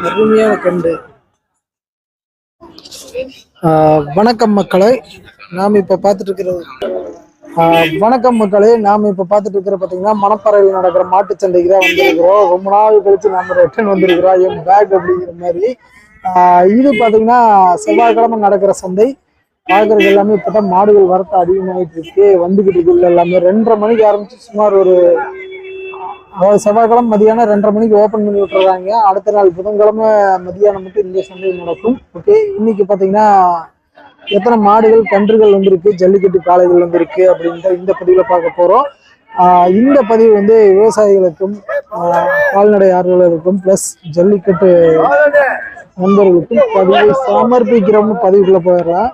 அருமையான கண்டு. வணக்கம் மக்களே, நாம் இப்ப பார்த்துட்டு இருக்கிறது பாத்தீங்கன்னா மணப்பாறையில் நடக்கிற மாட்டு சந்தைக்கு தான் வந்திருக்கிறோம். ரொம்ப நாள் கழிச்சு நம்ம ரிட்டர்ன் வந்திருக்கிறோம் என் பேக் அப்படிங்கிற மாதிரி. இது பாத்தீங்கன்னா செவ்வாய்க்கிழமை நடக்கிற சந்தை. பார்க்கறது எல்லாமே இப்பதான் மாடுகள் வரத்து அதிகமாயிட்டு இருக்கு, வந்துகிட்டு இருக்கு. எல்லாமே 2:30 மணிக்கு ஆரம்பிச்சு சுமார் ஒரு செவ்வாய்க்கிழமை மதியானம் 2:30 மணிக்கு ஓபன் பண்ணி விட்டுறாங்க. அடுத்த நாள் புதன்கிழமை மதியானம் மட்டும் இந்த சந்தை நடக்கும். ஓகே, இன்னைக்கு பாத்தீங்கன்னா எத்தனை மாடுகள் கன்றுகள் வந்திருக்கு, ஜல்லிக்கட்டு காளைகள் வந்திருக்கு அப்படின்ற இந்த பதிவுல பார்க்க போறோம். இந்த பதிவு வந்து விவசாயிகளுக்கும் கால்நடை ஆர்வலர்களுக்கும் பிளஸ் ஜல்லிக்கட்டு நண்பர்களுக்கும் பதிவு சமர்ப்பிக்கிறோம்னு பதிவுக்குள்ள போயிடலாம்.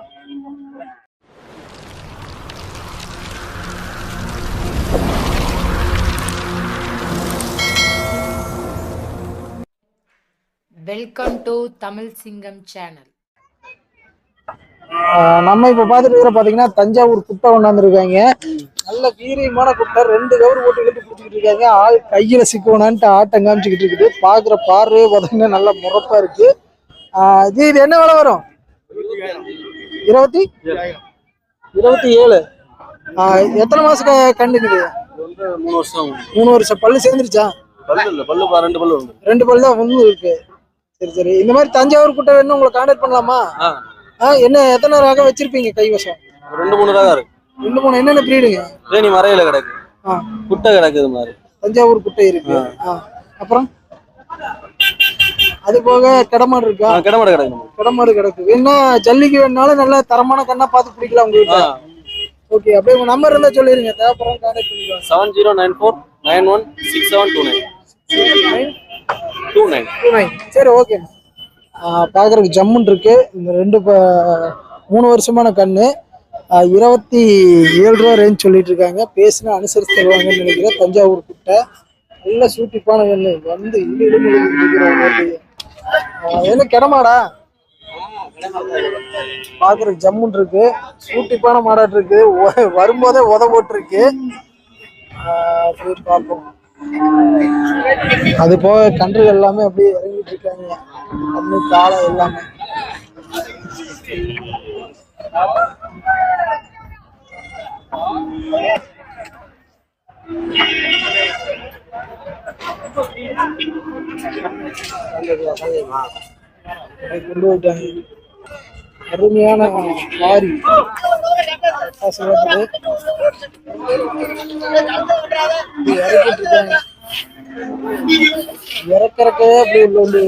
வெல்கம் டு தமிழ் சிங்கம் சேனல். நம்ம இப்ப பாத்துட்டு இருக்கிற பாத்தீங்கன்னா தஞ்சாவூர் குட்டை கொண்டாந்துருக்காங்க. நல்ல வீரியமான குட்டை, 2 கவுர் போட்டு இழுத்து பிடிச்சிக்கிட்டு இருக்காங்க. ஆள் கையில சிக்குவனான்ட்டு ஆட்டம் காமிச்சுக்கிட்டு இருக்குது. பாக்குற பார்வையே பாத்தீங்கன்னா நல்லா முறப்பா இருக்கு. இது என்ன விலை வரும்? 27. எத்தனை மாசம் கண்டுக்குது? 3 வருஷம். பல்லு சேர்ந்துருச்சா? ரெண்டு பல்லு தான் ஒண்ணு இருக்கு. சரி சரி. இந்த மாதிரி தஞ்சாவூர் குட்டை வேணும் உங்களை கான்டாக்ட் பண்ணலாமா? என்ன எத்தனை ரகம் வச்சிருப்பீங்க கைவசம்? 2-3 ரகம் இருக்கு. 2-3 என்னென்ன பிரீடுங்க? தேனி மறையில கிடக்கு, குட்டை கிடக்குது மாதிரி. தஞ்சாவூர் குட்டை இருக்கு. அப்புறம் அது போக கிடமாடு இருக்கா? கிடமாடு கிடக்கு. கிடமாடு கிடக்கு. வேணா ஜல்லிக்கு வேணாலும் நல்ல தரமான கண்ணா பார்த்து பிடிக்கலாம் உங்களுக்கு. ஓகே, அப்படியே உங்க நம்பர் இருந்தா சொல்லிருங்க, தேவைப்படுறோம் கான்டாக்ட் பண்ணிக்கலாம். 7094916729. சரி, ஓகே. பார்க்கறதுக்கு ஜம்முன் இருக்கு. இந்த 3 வருஷமான கண்ணு 27 ரூபா ரேஞ்ச் சொல்லிட்டு இருக்காங்க. பேசினா அனுசரிச்சு தருவாங்கன்னு நினைக்கிறேன். தஞ்சாவூர் குட்டை நல்ல சூட்டிப்பான கண்ணு. வந்து என்ன கிடமாடா? பார்க்கறதுக்கு ஜம்முன் இருக்கு, சூட்டிப்பான மாடாட்டு இருக்கு. வரும்போதே உத போட்டிருக்கு. பார்ப்போம். அது போக கன்றுகள் எல்லாமே அப்படியே இறங்கிட்டு இருக்காங்க. கண்ணு காலை எல்லாமே. கொண்டு போயிட்டாங்க. அருமையான லாரி இறக்கிட்டு இருக்காங்க. இறக்கறக்கே அப்படி உள்ள வந்து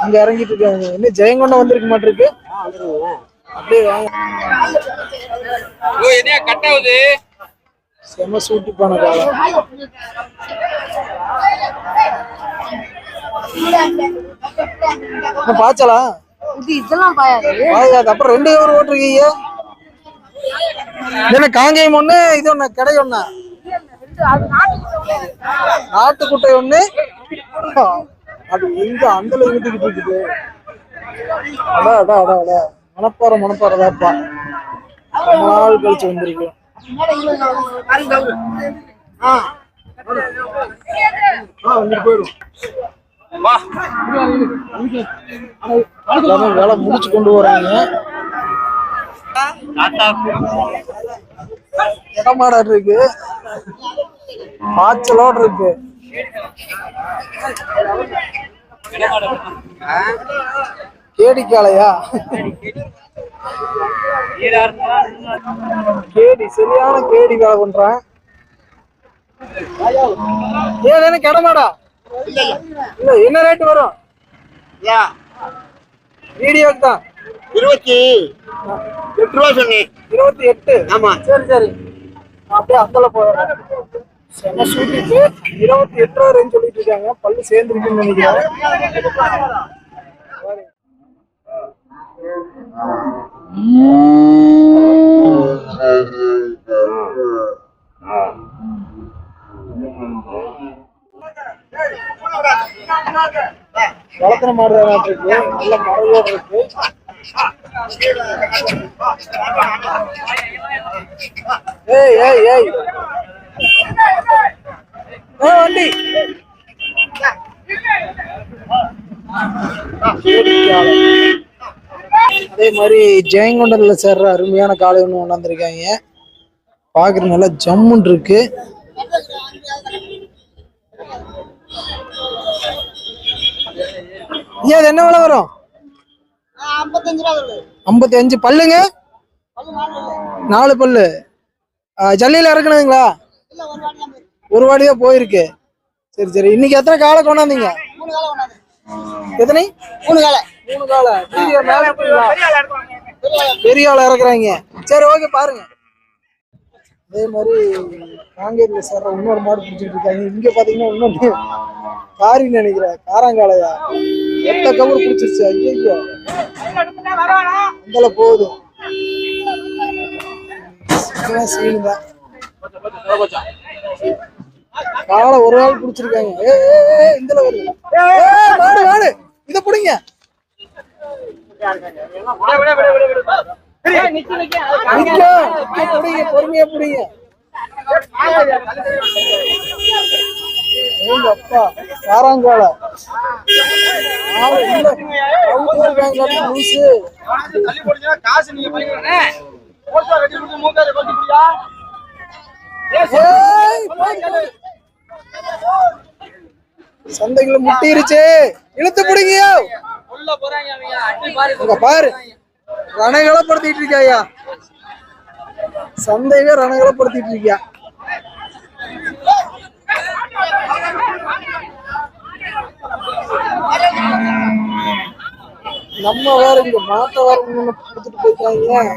அங்க இறங்கிட்டு இருக்காங்க. இன்னும் ஜெயங்கொண்டம் வந்திருக்க மாட்டிருக்கு. அப்படியே செம சூட்டிப்பான காலம். பாய்ச்சலா? பாயாது. அப்புறம் 2 கவர் ஓட்டுருக்கீங்க. என்ன காங்கேயம் ஒண்ணு, இது ஒண்ணு கடை ஒண்ணா? நாட்டுக்குட்டை ஒண்ணு. அது எங்க அந்தல இழுத்துக்கிட்டு இருக்குது. மணப்பாறைதாப்பா. ரொம்ப நாள் கழிச்சு வந்திருக்கு. போயிடும். வேலை முடிச்சு கொண்டு வராங்க. இடமாடா இருக்கு, பாய்ச்சலோடு இருக்கு. கேடிக்காலையா? கேடி, சரியான கேடி வேலை பண்றேன். ஏன் கிடமாடா? இல்ல, என்ன ரேட் வரும்? வீடியோக்கு தான் 28 ரூபா சொன்னேன். 28. ஆமா, சரி சரி. அப்படியே அந்தல போறேன். செம சூட்டிட்டு 28 ரூபா ரேஞ்ச் சொல்லிட்டு இருக்காங்க. பல்லு சேர்ந்துருக்குன்னு நினைக்கிறேன். வளர்த்துன மாடு தான் இருக்கு, நல்ல மரவோடு இருக்கு. ஏய் ஏய் ஏய் வண்டி அதே மாதிரி ஜெயங்கொண்டர்ல சேர்ற அருமையான காளை ஒண்ணு கொண்டாந்துருக்காங்க. பாக்குற நல்லா ஜம்முன் இருக்கு. ஏன் என்ன விலை வரும்? 55. பல்லுங்க 4 பல்லு. ஜல்லியில இறக்கணுங்களா? ஒரு வாடியா போயிருக்கு. சரி சரி. இன்னைக்கு எத்தனை காளை கொண்டாந்தீங்க? எத்தனை? 3 காளை. 3 காளை. பெரிய ஆளை இறக்குறாங்க. சரி ஓகே பாருங்க. அதே மாதிரி காங்கேரியில சேர்ற இன்னொரு மாடு பிடிச்சிட்டு இருக்காங்க. இங்க பாத்தீங்கன்னா இன்னொன்று காரின்னு நினைக்கிறேன், காராங்காலையா எத்த கவர் பிடிச்சிருச்சு. ஐயோ அந்தல போகுது. சீனுங்க காலை ஒரு நாள் பிடிச்சிருக்காங்க. இந்த வருது மாடு மாடு இத பிடிங்க. பொறுமையா பிடிங்க. அப்பா காராங்கால சந்தைகளை முட்டிருச்சு. இழுத்து பிடிங்க. பாரு ரணகலப்படுத்திட்டு இருக்காயா, சந்தைவே ரணகலப்படுத்திட்டு இருக்கியா. நம்ம வேற இங்க மாட்ட வேற கொடுத்துட்டு போயிருக்காங்க.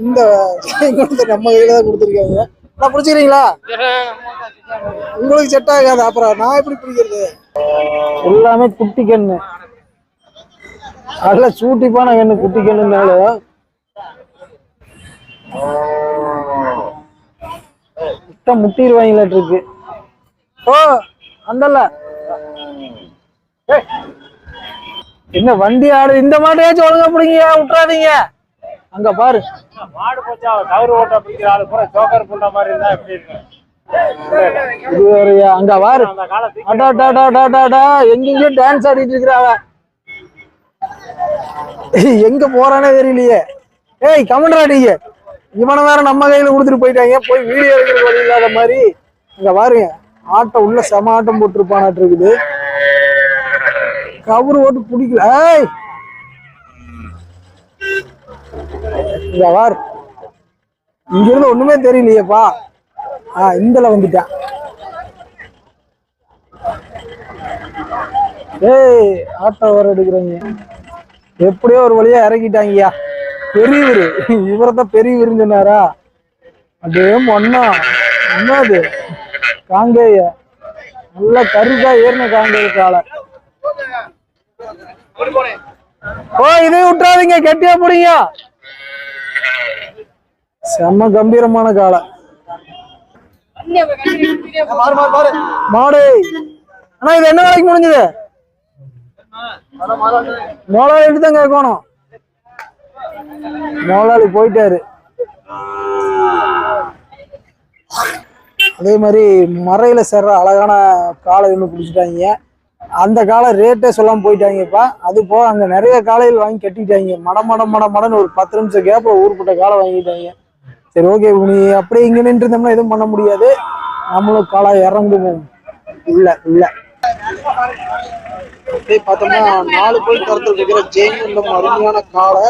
இந்த நம்ம கையில தான் கொடுத்துருக்காங்க. நான் பிடிச்சிக்கிறீங்களா? உங்களுக்கு செட் ஆகாது. அப்புறம் நான் எப்படி பிடிக்கிறது? எல்லாமே குட்டி கண்ணு, அதெல்லாம் சூட்டிப்பான கண்ணு. குட்டி கண்ணுனால முட்டிடுவாங்களாட்டு இருக்கு. ஓ அந்தல்ல என்ன வண்டி ஆடு. இந்த மாட்டையாச்சும் ஒழுங்கா பிடிங்க, விட்டுறாதீங்க. அங்க பாரு மாடு போச்சா கவுரு ஓட்ட பிடிக்கிற ஆளு பூரா ஜோக்கர் புண்ட மாதிரி இருந்தா எப்படி இருக்கு? இது வேறயா. அங்க பாரு எங்கெங்கயோ டான்ஸ் ஆடிட்டு இருக்கிறாவ. எங்க போறானே தெரியலையே. ஏய் கமெண்டா நீங்க. இவனை வேற நம்ம கையில கொடுத்துட்டு போயிட்டாங்க. போய் வீடியோ எடுக்கிறது வழி இல்லாத மாதிரி. இங்க பாருங்க ஆட்டம் உள்ள செம ஆட்டம் போட்டுருப்பானாட்டு இருக்குது. கவுரு ஓட்டு பிடிக்கல. ஏய் இங்க பாரு, இங்க இருந்து ஒண்ணுமே தெரியலையேப்பா. இந்தல வந்துட்டான். ஏய் ஆட்டோ வர எடுக்கிறீங்க. எப்படியோ ஒரு வழியா இறக்கிட்டாங்கய்யா. பெரியவரு இவரதான் பெரியவருன்னு சொன்னாரா? அதே ஒன்னா என்னது காங்கேய நல்லா கருக்கா ஏறின காங்கேய காலை. ஓ இதே விட்டுறாதீங்க, கெட்டியா பிடிங்க. செம்ம கம்பீரமான காலை மாடு. ஆனா இது என்ன வேலைக்கு முடிஞ்சது? முதலாளி தான் கேட்கணும். முதலாளி போயிட்டாரு. அதே மாதிரி மறையில சேர்ற அழகான காளை ஒன்று பிடிச்சிட்டாங்க. அந்த காலை ரேட்டே சொல்லாம போயிட்டாங்கப்பா. அது போக அங்க நிறைய காளைகள் வாங்கி கட்டிட்டாங்க. மடன்னு ஒரு 10 நிமிஷம் கேப்ல ஊருப்பட்ட காலை வாங்கிட்டாங்க. சரி ஓகே, நீ அப்படியே இங்க நின்று இருந்தோம்னா எதுவும் பண்ண முடியாது. நம்மளும் காலை இறங்குவோம் உள்ள உள்ள. அப்படியே பார்த்தோம்னா 4 பேர் கருத்து இருக்கிற ஜெயங்கொண்டம் அருமையான காளை.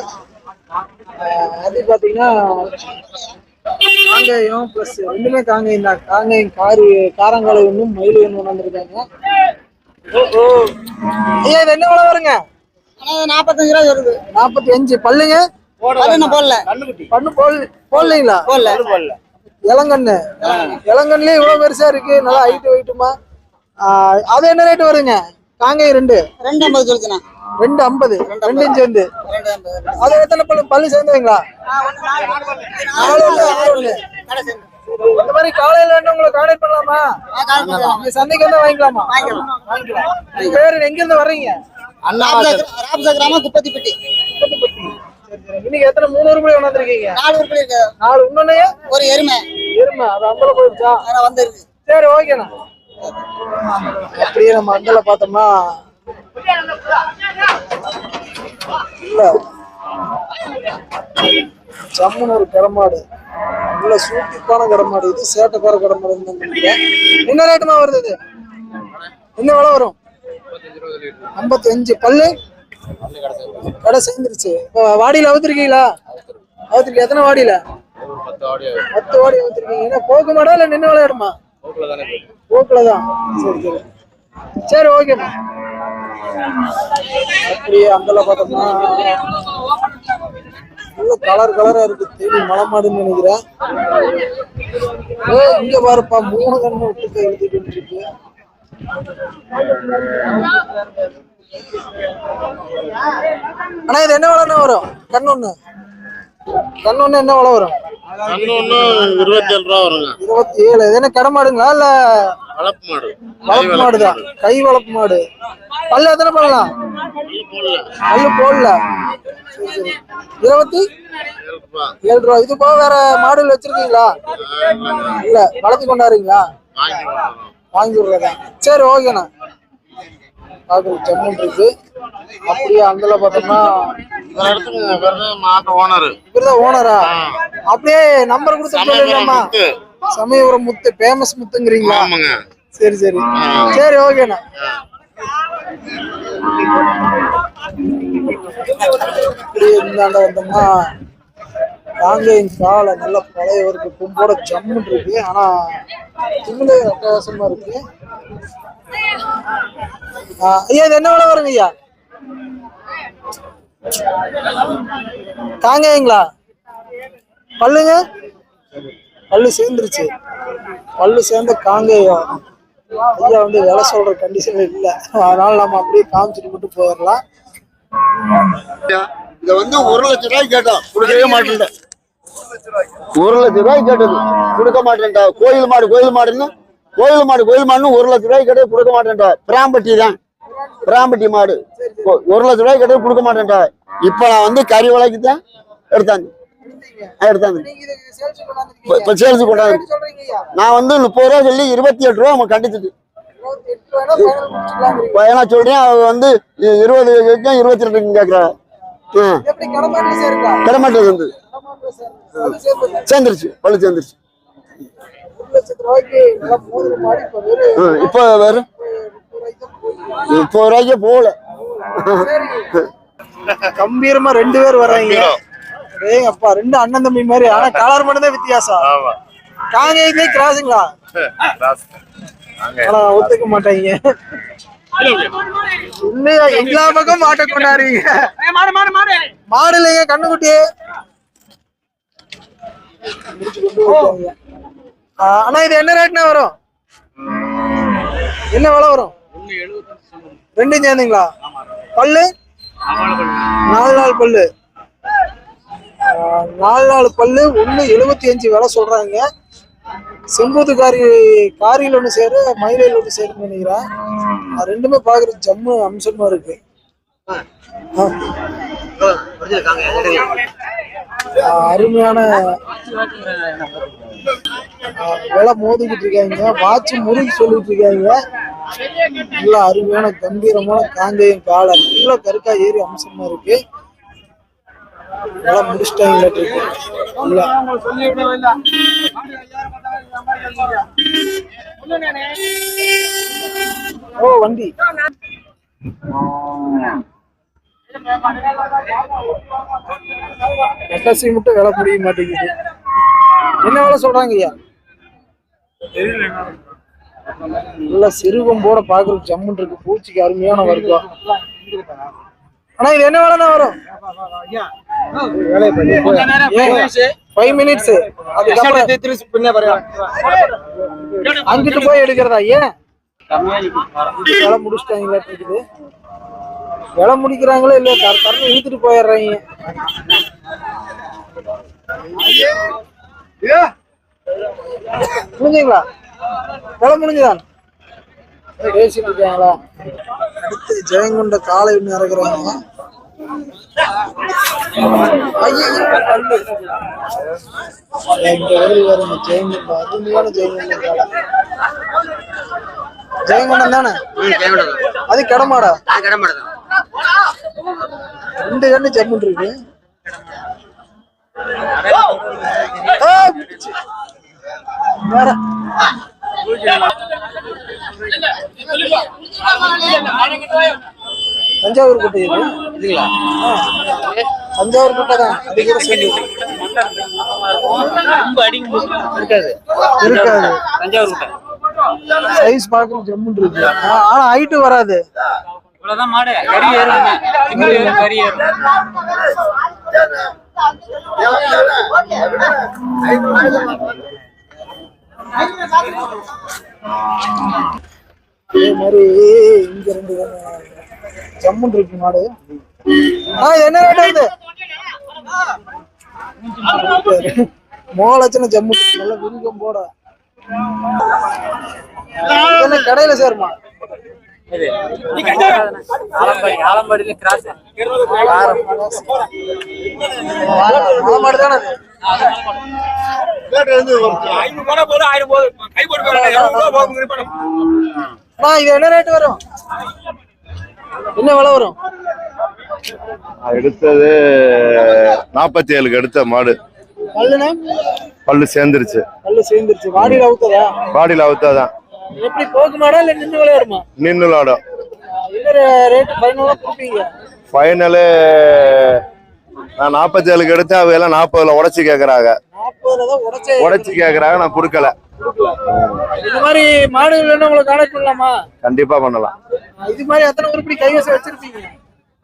அது பாத்தீங்கன்னா காங்கேயம் பிளஸ் ரெண்டுமே காங்கேயம் தான். காங்கேயம் காரங்காலை ஒன்றும் மயில் ஒன்று வந்திருக்காங்க. ஐயா இது என்ன விலை வருங்க? 45 ரூபா வருது. 45. பல்லுங்க பண்ணு போடலீங்களா? இளங்கண்ணு. இளங்கண்ணுலயே இவ்வளவு பெருசா இருக்கு. நல்லா ஹைட் வெயிட்டுமா. அது என்ன ரேட் வருங்க? காங்கேயம் 2 250 சொல்லுச்சுண்ணா. 250 ரெண்டும் சேர்ந்து. 250. அது எத்தனை பல்லு சேர்ந்துங்களா? 4 6 இந்த மாதிரி காலையில வேணும் உங்களை கான்டாக்ட் பண்ணலாமா? நீங்க சந்தைக்கு வந்தா வாங்கிக்கலாமா? வாங்கிக்கலாம். நீங்க பேரு எங்க இருந்து வர்றீங்க? ராப்சா கிராமம் குப்பத்திப்பட்டி. இன்னைக்கு எத்தனை 3 உருப்படி கொண்டாந்துருக்கீங்க? 4 உருப்படி இருக்கு. 4 இன்னொன்னு ஒரு எருமை அது அந்தல போயிடுச்சா? வந்துருக்கு. சரி ஓகேண்ணா. அப்படியே நம்ம அந்தல பார்த்தோம்னா இல்ல ஜம்முன்னு ஒரு கடமாடு, நல்ல சூட்டிப்பான கடமாடு. இது சேட்டைக்கார கடமாடு. என்ன ரேட்டுமா வருது இது? என்ன விலை வரும்? 55. பல்லு கடை சேர்ந்துருச்சு. இப்போ வாடியில அவுத்துருக்கீங்களா? அவுத்துருக்கு. எத்தனை வாடியில? 10 வாடி அவுத்துருக்கீங்க. என்ன போக்கு மாடா இல்ல நின்று விளையாடுமா? போக்குலதான். சரி சரி சரி ஓகேம்மா. அப்படியே அந்தல பார்த்தோம்னா கலரா இருக்கு. தேடி மலை மாடுன்னு நினைக்கிறேன். இங்க பாருப்பா 3 கண்ணு விட்டு எழுதிட்டு இருக்கு. ஆனா இது என்ன விலைன்னு வரும்? கண்ணொன்னு என்ன விலை வரும்? 27 ரூபா வருங்க. 27. இது என்ன கடமாடுங்களா இல்ல வளர்ப்பு மாடுதான்? கை வளர்ப்பு மாடு. பல்லு எத்தனை பண்ணலாம்? பல்லு போடல. 27 ரூபா. இது போக வேற மாடுகள் வச்சிருக்கீங்களா? இல்ல வளர்த்து கொண்டாடுறீங்களா? வாங்கி விடுறதா? சரி ஓகேண்ணா. பாக்குறது ஜம்முன் இருக்கு. அப்படியே அந்தல பார்த்தோம்னா இவர்தான் ஓனரா? அப்படியே நம்பர் கொடுத்து சொல்லிடலாமா? சமயபுரம் முத்து ஃபேமஸ் முத்துங்கிறீங்களா? சரி சரி சரி ஓகேண்ணா. அப்படியே இந்தாண்ட வந்தோம்னா காங்கேயம் காலை நல்ல பழைய இருக்கு. கும்போட ஜம்முன் இருக்கு. ஆனா திமிழே அட்டகாசமா இருக்கு. ஐயா இது என்ன விலை வருங்க ஐயா? காங்கேயங்களா? பல்லுங்க பல்லு சேர்ந்துருச்சு. பல்லு சேர்ந்த காங்கேயம். ஐயா வந்து விலை சொல்ற கண்டிஷன் இல்லை. அதனால நம்ம அப்படியே காமிச்சிட்டு மட்டும் போயிடலாம். இத வந்து 1 லட்சம் ரூபாய் கேட்டோம், கொடுக்கவே மாட்டேன். 1 லட்சம் ரூபாய் கேட்டது கொடுக்க மாட்டேன்டா. கோயில் மாடுன்னு 1 லட்சம் ரூபாய் கேட்டது கொடுக்க மாட்டேன்டா. பிராம்பட்டி மாடு 1 லட்சம் ரூபாய் கேட்டது கொடுக்க மாட்டேன்டா. இப்ப நான் வந்து கறி விலைக்கு தான் எடுத்தாங்க. இப்ப சேல்ஸ் கொண்டாந்து நான் வந்து 30 ரூபா சொல்லி 28 ரூபா அவங்க கண்டிச்சுட்டு ஏன்னா சொல்றேன். அவ வந்து 20 22 கேட்கறாங்க. கடமாட்டு வந்து சேர்ந்துருச்சு. பல்லு சேர்ந்துருச்சு. இப்ப வேற 30 ரூபாய்க்கே போகல. கம்பீரமா 2 பேர் வர்றாங்க. அப்பா 2 அண்ணன் தம்பி மாதிரி. ஆனா கலர் மட்டும் தான் வித்தியாசம். காங்கேயத்திலே கிராஸுங்களா? ஆனா ஒத்துக்க மாட்டாங்க. இல்லையா எல்லா பக்கம் மாட்ட கொண்டாடுறீங்க. மாடு இல்லைங்க கண்ணுக்குட்டி. ஆனா இது என்ன ரேட்னா வரும்? என்ன விலை வரும்? 2 சேர்ந்துங்களா? பல்லு 4 பல்லு. 4 பல்லு. 1.75 விலை சொல்றாங்க. செம்பூத்து காரியில் ஒன்று சேரு, மயிலையில் ஒன்று சேருன்னு நினைக்கிறேன். அது ரெண்டுமே பாக்குறது ஜம்மு அம்சமா இருக்கு. அருமையான விலை மோதிக்கிட்டு இருக்காங்க. வாட்சி முறுக்கி சொல்லிட்டு இருக்காங்க. நல்லா அருமையான கம்பீரமான காங்கேயம் காலை நல்லா கருக்கா ஏறி அம்சமா இருக்கு. எல்லாம் முடிச்சிட்டாங்க. ஓ வண்டி கட்டாசி மட்டும் விலை முடிய மாட்டேங்குது. என்ன விலை சொல்றாங்க ஐயா? நல்லா சிறுகம் போட பாக்குறதுக்கு ஜம்முன் இருக்கு. பூச்சிக்கு அருமையான வர்க்கம். ஆனா இது என்ன வேலைன்னா வரும்? 5 minutes. அதுக்கப்புறம் அங்கிட்டு போய் எடுக்கிறதா? ஏன் விலை முடிச்சிட்டாங்களா இருக்குது. விலை முடிக்கிறாங்களோ இல்லையா தரணும் இழுத்துட்டு போயிடுறாங்க. முடிஞ்சுங்களா? விலை முடிஞ்சுதான் பேசிட்டு இருக்காங்களா? அடுத்து ஜெயங்கொண்ட காலை ஒன்று இறக்குறாங்க. இந்த வரையில் வரும் ஜெயங்கொண்ட அருமையான ஜெயங்கொண்ட காலை. ஜெயங்கொண்டம் தானே? அது கடமாடா? ரெண்டு கண்ணு ஜம்முன் இருக்கு. வேற தஞ்சாவூர் கோட்டை இது. தஞ்சாவூர் கோட்டை தான். அது கூட சேர்ந்து இருக்காது. தஞ்சாவூர் கோட்டை சைஸ் பார்க்க ஜம்முன் இருக்கு. ஆனா ஹைட்டு வராது. மாடு கறி ஏறும். கறி ஏறும். இதே மாதிரி இங்க ரெண்டு ஜம்முன் இருக்கு மாடு. என்ன ரேட் வருது? மோலட்சணம் ஜம்மு நல்ல விருகம் போட. என்ன கடையில சேருமா? மாடு தானே? இது என்ன ரேட் வரும்? என்ன விலை வரும்? எடுத்தது 47க்கு எடுத்த மாடு. பல்லு சேர்ந்துருச்சு. வாடியில அவுத்ததா? வாடியில அவுத்தாதான். எப்படி போக்கு மாடா இல்ல நின்னு விளையாடுமா? நின்னு விளையாடும். என்ன ரேட் ஃபைனலா கொடுப்பீங்க? ஃபைனலு நான் 47க்கு எடுத்தேன். அவங்க எல்லாம் 40ல உடைச்சு கேக்குறாங்க. 40ல தான் உடைச்சு கேக்குறாங்க. நான் கொடுக்கல. இந்த மாதிரி மாடுகள் வேணும் உங்களுக்கு கான்டாக்ட் பண்ணலாமா? கண்டிப்பா பண்ணலாம். இது மாதிரி எத்தனை உருப்படி கைவசம் வச்சிருப்பீங்க?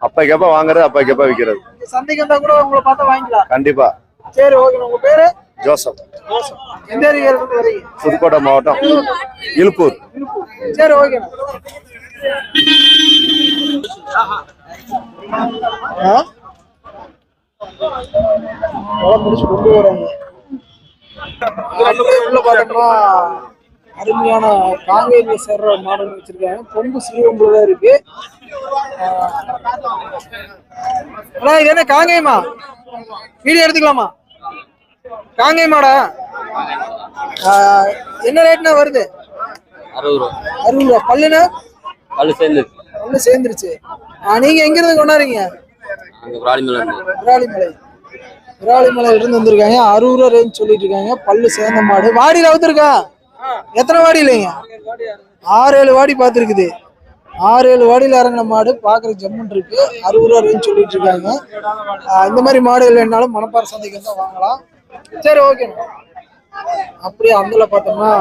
அப்பைக்கப்ப வாங்குறது அப்பைக்கப்ப விக்கிறது. சந்தைக்கு வந்தா கூட உங்களை பார்த்தா வாங்கிக்கலாம். கண்டிப்பா. சரி ஓகே. உங்க பேரு? ஜோசப். எந்த ஏரியால இருந்து வரீங்க? புதுக்கோட்டை மாவட்டம் இலுப்பூர். சரி ஓகே. முடிச்சு கொண்டு வராங்க. உள்ள பாத்தோம்னா அருமையான காங்கேயத்துல சேர்ற மாடல் வச்சிருக்காங்க. கொம்பு சிறுவம்புலதான் இருக்கு. இது என்ன காங்கேயமா? வீடியோ எடுத்துக்கலாமா? காங்கேய மாடா? என்ன ரேட்னா வருது? 60 ரூபா. 60 ரூபா. பல்லுனா? பல்லு சேர்ந்துருச்சு. நீங்க எங்க இருந்து கொண்டாடுறீங்க? விராலிமலை இருந்து வந்திருக்காங்க. 60 ரூபா ரேஞ்ச் சொல்லிட்டு இருக்காங்க. பல்லு சேர்ந்த மாடு. வாடியில அவுத்திருக்கா? எத்தனை வாடி இல்லைங்க? 6-7 வாடி பார்த்துருக்குது. 6-7 வாடியில் இறங்கின மாடு பார்க்குற ஜம்முன் இருக்கு. 60 ரூபா ரேஞ்ச் சொல்லிட்டு இருக்காங்க. இந்த மாதிரி மாடுகள் வேணாலும் மணப்பாறை சந்தைக்கு வந்து வாங்கலாம். சரி ஓகே. அப்படியே அந்தல பார்த்தோம்னா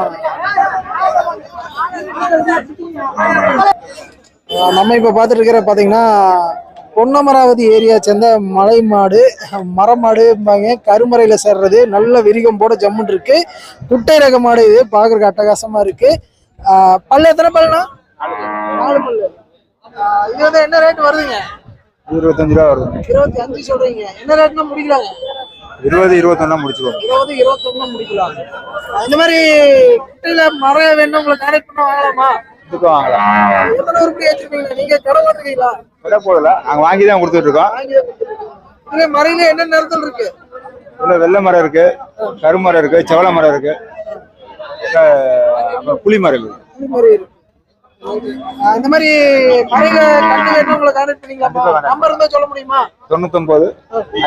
நம்ம இப்ப பார்த்துட்டு இருக்கிற பாத்தீங்கன்னா பொன்னமராவதி ஏரியா சேர்ந்த மலை மாடு, மரமாடும்பாங்க. கருமறையில சேர்றது. நல்ல விரிகம் போட ஜம்முன் இருக்கு. குட்டை ரக மாடு. இது பாக்குறதுக்கு அட்டகாசமா இருக்கு. பல்லு எத்தனை பல்லுனா? 4 பல்லு. இது வந்து என்ன ரேட் வருதுங்க? 25 ரூபா வருது. 25 சொல்றீங்க. என்ன ரேட்னா முடிக்கலாங்க? 20-21 முடிச்சுக்கோ. 20-21 முடிக்கலாம். இந்த மாதிரி குட்டையில மரம் வேணும் உங்களுக்கு கான்டாக்ட் பண்ண வாங்கலாமா? வாங்கலாம். எத்தனை உருப்படி வச்சிருக்கீங்க? நீங்க கடை போட்டுருக்கீங்களா? கடை போடல, நாங்க வாங்கி தான் கொடுத்துட்டு இருக்கோம். இதுல மரையில என்ன நிறத்தில் இருக்கு? இதுல வெள்ளை மரம் இருக்கு, கருமரம் இருக்கு, செவலை மரம் இருக்கு, புளி மரம் இருக்கு. இந்த மாதிரி மரையில கண்டு வேணும் உங்களுக்கு கான்டாக்ட் பண்ணீங்களா? நம்பர் இருந்தா சொல்ல முடியுமா? 99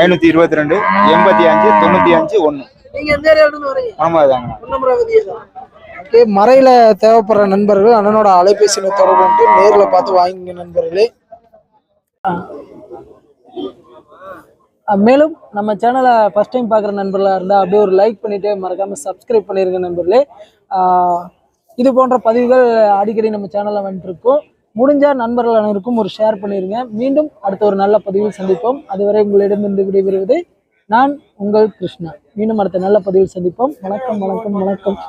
522 85 95 1. நீங்க எந்த ஏரியால இருந்து வரீங்க? ஆமா தாங்க. பொன்னமராவதி தான். ஓகே. மரையில தேவைப்படுற நண்பர்கள் அண்ணனோட அலைபேசியில தொடர்பு கொண்டு நேர்ல பார்த்து வாங்கிங்க நண்பர்களே. மேலும் நம்ம சேனலை ஃபர்ஸ்ட் டைம் பார்க்குற நண்பர்களாக இருந்தால் அப்படியே ஒரு லைக் பண்ணிவிட்டு மறக்காமல் சப்ஸ்கிரைப் பண்ணிடுங்க நண்பர்களே. இது போன்ற பதிவுகள் அடிக்கடி நம்ம சேனலில் வந்துட்டுருக்கோம். முடிஞ்சால் நண்பர்கள் அனைவருக்கும் ஒரு ஷேர் பண்ணிடுங்க. மீண்டும் அடுத்த ஒரு நல்ல பதிவில் சந்திப்போம். அதுவரை உங்களிடமிருந்து விடைபெறுவது நான் உங்கள் கிருஷ்ணா. மீண்டும் அடுத்த நல்ல பதிவில் சந்திப்போம். வணக்கம் வணக்கம் வணக்கம்.